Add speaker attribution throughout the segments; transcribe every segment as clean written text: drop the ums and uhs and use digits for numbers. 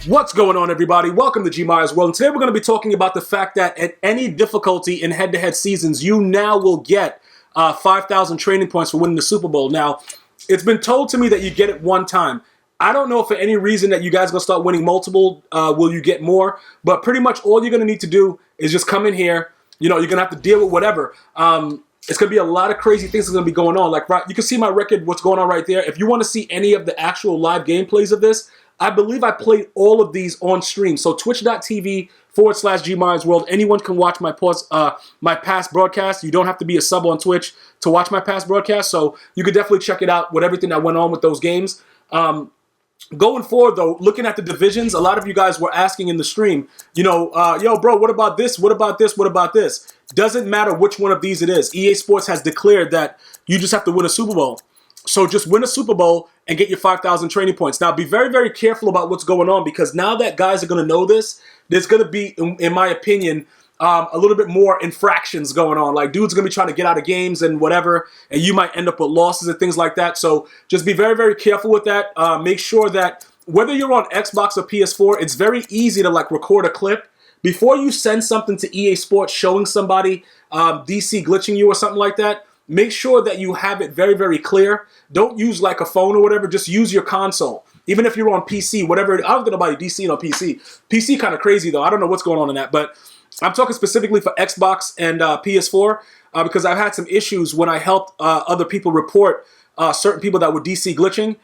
Speaker 1: What's going on, everybody? Welcome to GmiasWorld. And today we're going to be talking about the fact that at any difficulty in head-to-head seasons, you now will get 5,000 training points for winning the Super Bowl. Now, it's been told to me that you get it one time. I don't know if for any reason that you guys are going to start winning multiple, will you get more? But pretty much all you're going to need to do is just come in here. You know, you're going to have to deal with whatever. It's going to be a lot of crazy things that's going to be going on. Like, right, you can see my record, what's going on right there. If you want to see any of the actual live gameplays of this, I believe I played all of these on stream. So twitch.tv/GmiasWorld. Anyone can watch my past broadcast. You don't have to be a sub on Twitch to watch my past broadcast. So you could definitely check it out with everything that went on with those games. Going forward, though, looking at the divisions, a lot of you guys were asking in the stream, you know, yo, bro, what about this? What about this? What about this? Doesn't matter which one of these it is. EASports has declared that you just have to win a Super Bowl. So just win a Super Bowl and get your 5,000 training points. Now, be very, very careful about what's going on, because now that guys are going to know this, there's going to be, in my opinion, a little bit more infractions going on. Like, dudes going to be trying to get out of games and whatever, and you might end up with losses and things like that. So just be very, very careful with that. Make sure that whether you're on Xbox or PS4, it's very easy to, like, record a clip. Before you send something to EA Sports showing somebody DC glitching you or something like that, make sure that you have it very, very clear. Don't use like a phone or whatever. Just use your console. Even if you're on PC, whatever. I was going to buy DC on PC. PC kind of crazy, though. I don't know what's going on in that. But I'm talking specifically for Xbox and PS4 because I've had some issues when I helped other people report certain people that were DC glitching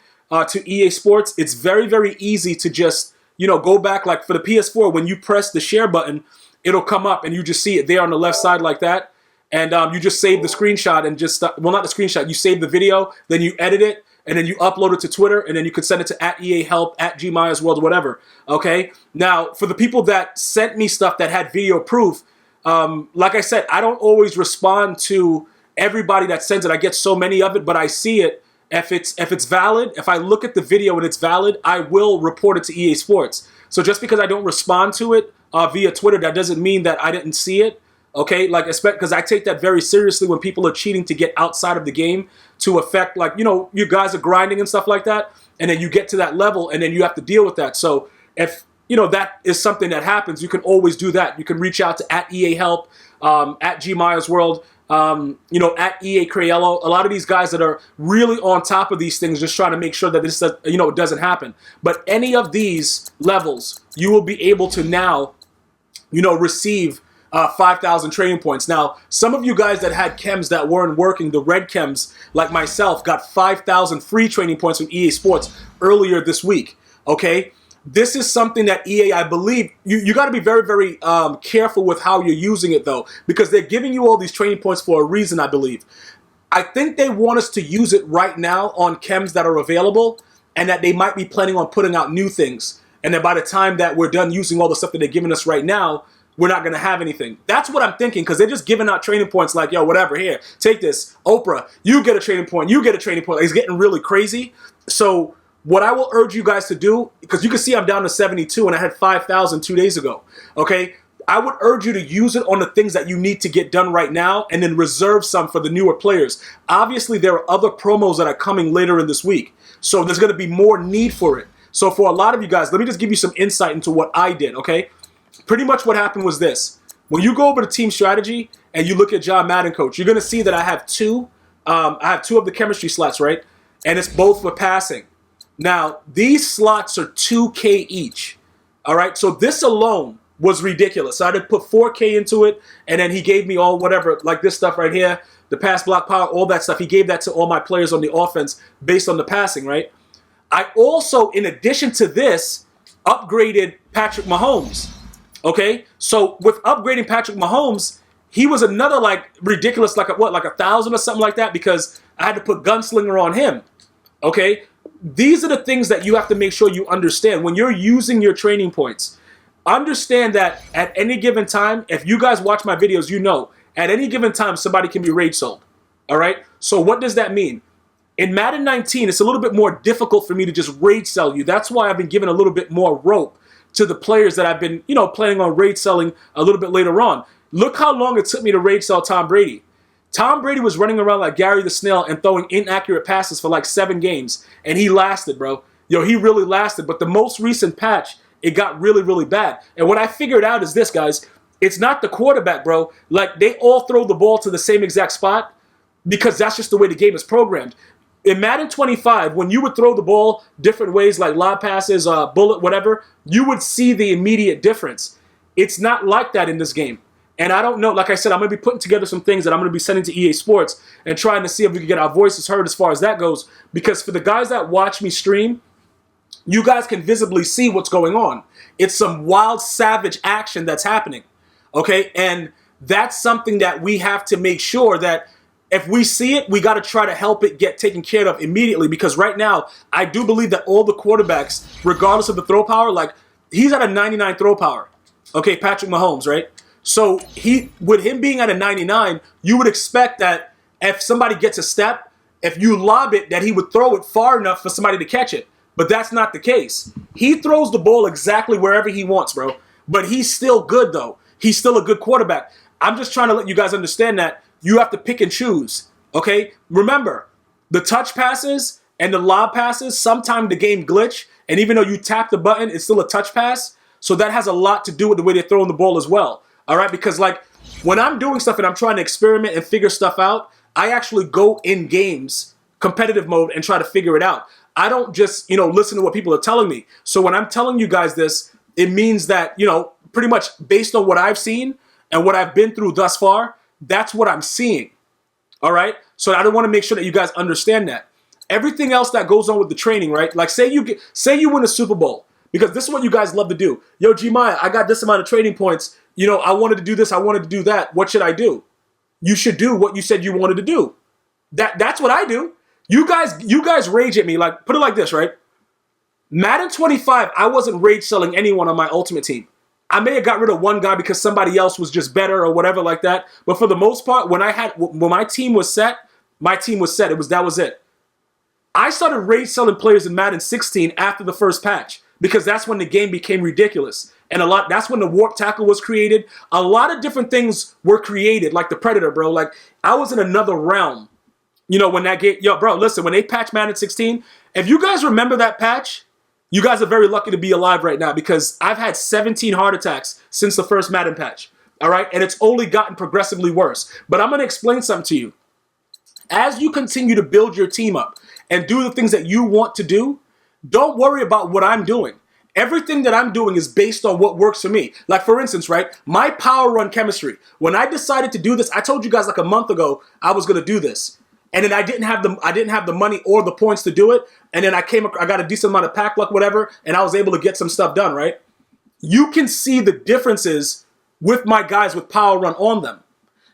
Speaker 1: to EA Sports. It's very, very easy to just, you know, go back. Like for the PS4, when you press the share button, it'll come up and you just see it there on the left side like that. And you just save the screenshot and just, well, not the screenshot, you save the video, then you edit it, and then you upload it to Twitter, and then you could send it to @EAHelp, @GmiasWorld, whatever, okay? Now, for the people that sent me stuff that had video proof, like I said, I don't always respond to everybody that sends it. I get so many of it, but I see it. If it's valid, if I look at the video and it's valid, I will report it to EA Sports. So just because I don't respond to it via Twitter, that doesn't mean that I didn't see it. Okay, like, because I take that very seriously when people are cheating to get outside of the game to affect, like, you know, you guys are grinding and stuff like that, and then you get to that level, and then you have to deal with that. So if, you know, that is something that happens, you can always do that. You can reach out to @EAHelp, @GmiasWorld, you know, @EACraello. A lot of these guys that are really on top of these things, just trying to make sure that this, you know, it doesn't happen. But any of these levels, you will be able to now, you know, receive 5,000 training points. Now, some of you guys that had chems that weren't working, the red chems, like myself, got 5,000 free training points from EA Sports earlier this week, okay? This is something that EA, I believe, you got to be very, very careful with how you're using it, though, because they're giving you all these training points for a reason, I believe. I think they want us to use it right now on chems that are available, and that they might be planning on putting out new things. And then by the time that we're done using all the stuff that they're giving us right now, we're not going to have anything. That's what I'm thinking, because they're just giving out training points like, yo, whatever, here, take this. Oprah, you get a training point, you get a training point. It's getting really crazy. So what I will urge you guys to do, because you can see I'm down to 72 and I had 5,000 2 days ago, okay? I would urge you to use it on the things that you need to get done right now and then reserve some for the newer players. Obviously, there are other promos that are coming later in this week, so there's going to be more need for it. So for a lot of you guys, let me just give you some insight into what I did, okay? Pretty much what happened was this. When you go over to team strategy and you look at Madden coach, you're going to see that I have two of the chemistry slots, right? And it's both for passing. Now, these slots are 2K each, all right? So this alone was ridiculous. So I had to put 4K into it, and then he gave me all whatever, like this stuff right here, the pass block power, all that stuff. He gave that to all my players on the offense based on the passing, right? I also, in addition to this, upgraded Patrick Mahomes. Okay, so with upgrading Patrick Mahomes, he was another, like, ridiculous, like, like 1,000 or something like that, because I had to put Gunslinger on him. Okay, these are the things that you have to make sure you understand when you're using your training points. Understand that at any given time, if you guys watch my videos, you know, at any given time, somebody can be rage sold. All right, so what does that mean? In Madden 19, it's a little bit more difficult for me to just rage sell you. That's why I've been given a little bit more rope to the players that I've been, you know, planning on raid selling a little bit later on. Look how long it took me to raid sell Tom Brady. Tom Brady was running around like Gary the Snail and throwing inaccurate passes for like 7 games, and he lasted, bro. Yo, he really lasted. But the most recent patch it got really, really bad. And what I figured out is this, guys. It's not the quarterback, bro. Like, they all throw the ball to the same exact spot because that's just the way the game is programmed. In Madden 25, when you would throw the ball different ways, like lob passes, bullet, whatever, you would see the immediate difference. It's not like that in this game. And I don't know, like I said, I'm going to be putting together some things that I'm going to be sending to EA Sports and trying to see if we can get our voices heard as far as that goes. Because for the guys that watch me stream, you guys can visibly see what's going on. It's some wild, savage action that's happening. Okay, and that's something that we have to make sure that if we see it, we got to try to help it get taken care of immediately. Because right now, I do believe that all the quarterbacks, regardless of the throw power, like, he's at a 99 throw power. Okay, Patrick Mahomes, right? So with him being at a 99, you would expect that if somebody gets a step, if you lob it, that he would throw it far enough for somebody to catch it. But that's not the case. He throws the ball exactly wherever he wants, bro. But he's still good, though. He's still a good quarterback. I'm just trying to let you guys understand that you have to pick and choose, okay? Remember, the touch passes and the lob passes, sometimes the game glitch, and even though you tap the button, it's still a touch pass. So that has a lot to do with the way they're throwing the ball as well, all right? Because, like, when I'm doing stuff and I'm trying to experiment and figure stuff out, I actually go in games, competitive mode, and try to figure it out. I don't just, listen to what people are telling me. So when I'm telling you guys this, it means that, pretty much based on what I've seen and what I've been through thus far, that's what I'm seeing, all right? So I don't want to make sure that you guys understand that. Everything else that goes on with the training, right? Like, say you win a Super Bowl, because this is what you guys love to do. Yo, Gmia, I got this amount of training points. I wanted to do this. I wanted to do that. What should I do? You should do what you said you wanted to do. That's what I do. You guys rage at me. Like, put it like this, right? Madden 25, I wasn't rage selling anyone on my Ultimate Team. I may have got rid of one guy because somebody else was just better or whatever like that. But for the most part, when my team was set, my team was set. That was it. I started rage selling players in Madden 16 after the first patch because that's when the game became ridiculous. And that's when the warp tackle was created. A lot of different things were created, like the Predator, bro. Like, I was in another realm. When that game, bro, listen, when they patched Madden 16, if you guys remember that patch, you guys are very lucky to be alive right now because I've had 17 heart attacks since the first Madden patch, all right? And it's only gotten progressively worse. But I'm going to explain something to you. As you continue to build your team up and do the things that you want to do, don't worry about what I'm doing. Everything that I'm doing is based on what works for me. Like, for instance, right, my power run chemistry. When I decided to do this, I told you guys like a month ago I was going to do this. And then I didn't have the money or the points to do it. And then I got a decent amount of pack luck, whatever, and I was able to get some stuff done, right? You can see the differences with my guys with power run on them.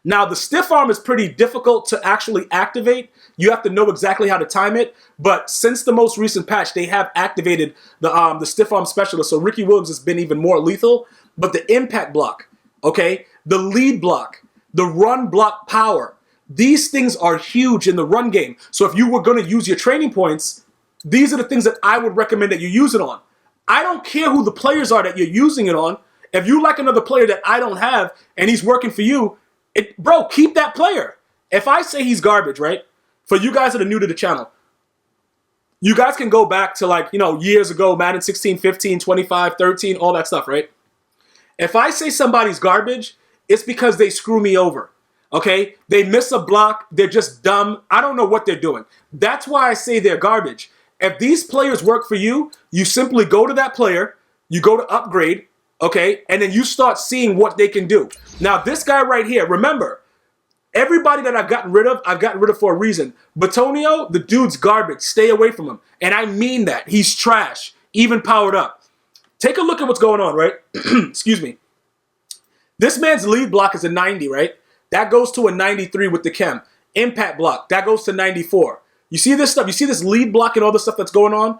Speaker 1: Now, the stiff arm is pretty difficult to actually activate. You have to know exactly how to time it. But since the most recent patch, they have activated the stiff arm specialist. So Ricky Williams has been even more lethal. But the impact block, okay, the lead block, the run block power, these things are huge in the run game. So if you were going to use your training points, these are the things that I would recommend that you use it on. I don't care who the players are that you're using it on. If you like another player that I don't have and he's working for you, bro, keep that player. If I say he's garbage, right? For you guys that are new to the channel, you guys can go back to years ago, Madden 16, 15, 25, 13, all that stuff, right? If I say somebody's garbage, it's because they screw me over. Okay, they miss a block. They're just dumb. I don't know what they're doing. That's why I say they're garbage. If these players work for you, you simply go to that player, you go to upgrade, okay, and then you start seeing what they can do. Now, this guy right here, remember, everybody that I've gotten rid of for a reason. Batonio, the dude's garbage. Stay away from him. And I mean that. He's trash, even powered up. Take a look at what's going on, right? Excuse me. This man's lead block is a 90, right? That goes to a 93 with the chem. Impact block, that goes to 94. You see this stuff? You see this lead block and all the stuff that's going on?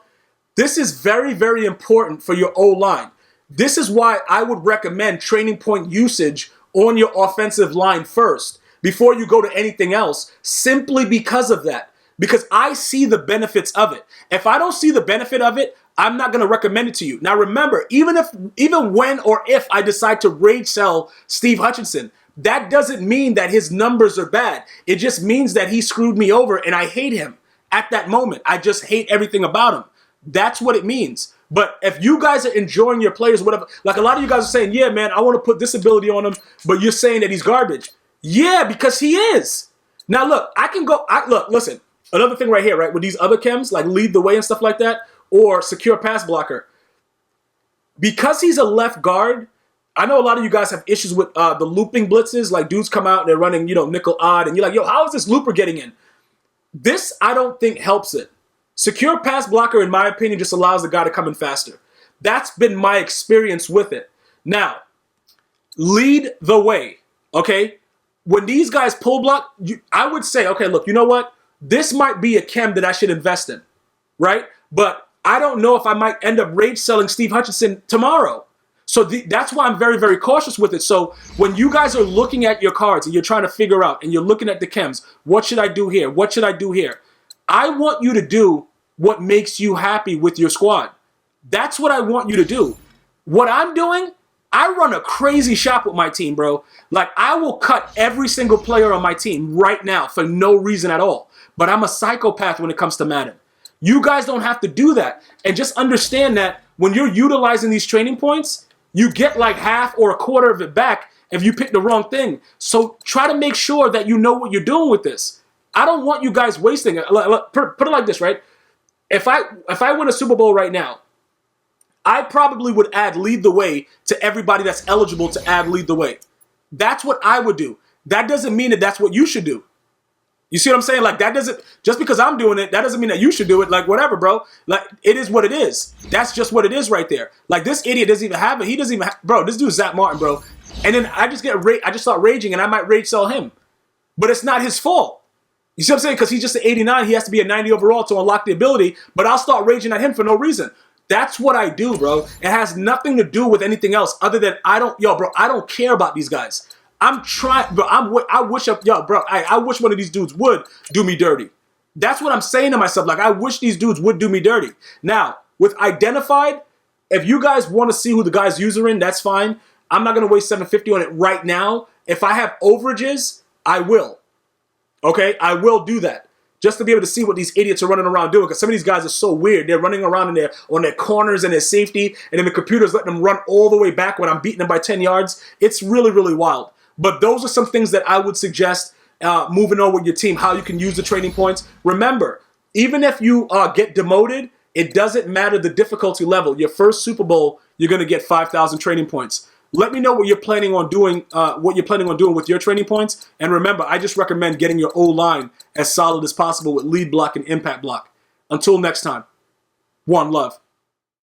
Speaker 1: This is very, very important for your O-line. This is why I would recommend training point usage on your offensive line first before you go to anything else, simply because of that. Because I see the benefits of it. If I don't see the benefit of it, I'm not going to recommend it to you. Now remember, even when or if I decide to rage sell Steve Hutchinson, that doesn't mean that his numbers are bad. It just means that he screwed me over and I hate him at that moment. I just hate everything about him. That's what it means. But if you guys are enjoying your players, whatever, like a lot of you guys are saying, yeah, man, I want to put this ability on him, but you're saying that he's garbage. Yeah, because he is. Now, look, I can go, look, listen, another thing right here, right, with these other chems, like lead the way and stuff like that, or secure pass blocker, because he's a left guard, I know a lot of you guys have issues with the looping blitzes, like dudes come out and they're running, nickel odd, and you're like, yo, how is this looper getting in? This, I don't think, helps it. Secure pass blocker, in my opinion, just allows the guy to come in faster. That's been my experience with it. Now, lead the way, okay? When these guys pull block, I would say, okay, look, you know what? This might be a chem that I should invest in, right? But I don't know if I might end up rage selling Steve Hutchinson tomorrow. So that's why I'm very, very cautious with it. So when you guys are looking at your cards and you're trying to figure out and you're looking at the chems, what should I do here? What should I do here? I want you to do what makes you happy with your squad. That's what I want you to do. What I'm doing, I run a crazy shop with my team, bro. Like, I will cut every single player on my team right now for no reason at all. But I'm a psychopath when it comes to Madden. You guys don't have to do that. And just understand that when you're utilizing these training points, you get like half or a quarter of it back if you pick the wrong thing. So try to make sure that you know what you're doing with this. I don't want you guys wasting it. Put it like this, right? If I win a Super Bowl right now, I probably would add lead the way to everybody that's eligible to add lead the way. That's what I would do. That doesn't mean that that's what you should do. You see what I'm saying? Like, that doesn't, just because I'm doing it, that doesn't mean that you should do it. Like, whatever, bro. Like, it is what it is. That's just what it is right there. Like, this idiot doesn't even have it. He doesn't even have, bro, this dude's Zach Martin, bro. And then I just start raging and I might rage sell him. But it's not his fault. You see what I'm saying? Because he's just an 89. He has to be a 90 overall to unlock the ability. But I'll start raging at him for no reason. That's what I do, bro. It has nothing to do with anything else other than I don't care about these guys. I'm trying, bro. I wish one of these dudes would do me dirty. That's what I'm saying to myself. Like, I wish these dudes would do me dirty. Now, with identified, if you guys want to see who the guy's user in, that's fine. I'm not going to waste $750 on it right now. If I have overages, I will. Okay? I will do that. Just to be able to see what these idiots are running around doing. Because some of these guys are so weird. They're running around on their corners and their safety. And then the computer's letting them run all the way back when I'm beating them by 10 yards. It's really, really wild. But those are some things that I would suggest moving on with your team, how you can use the training points. Remember, even if you get demoted, it doesn't matter the difficulty level. Your first Super Bowl, you're going to get 5,000 training points. Let me know what you're planning on doing, with your training points. And remember, I just recommend getting your O-line as solid as possible with lead block and impact block. Until next time, one love.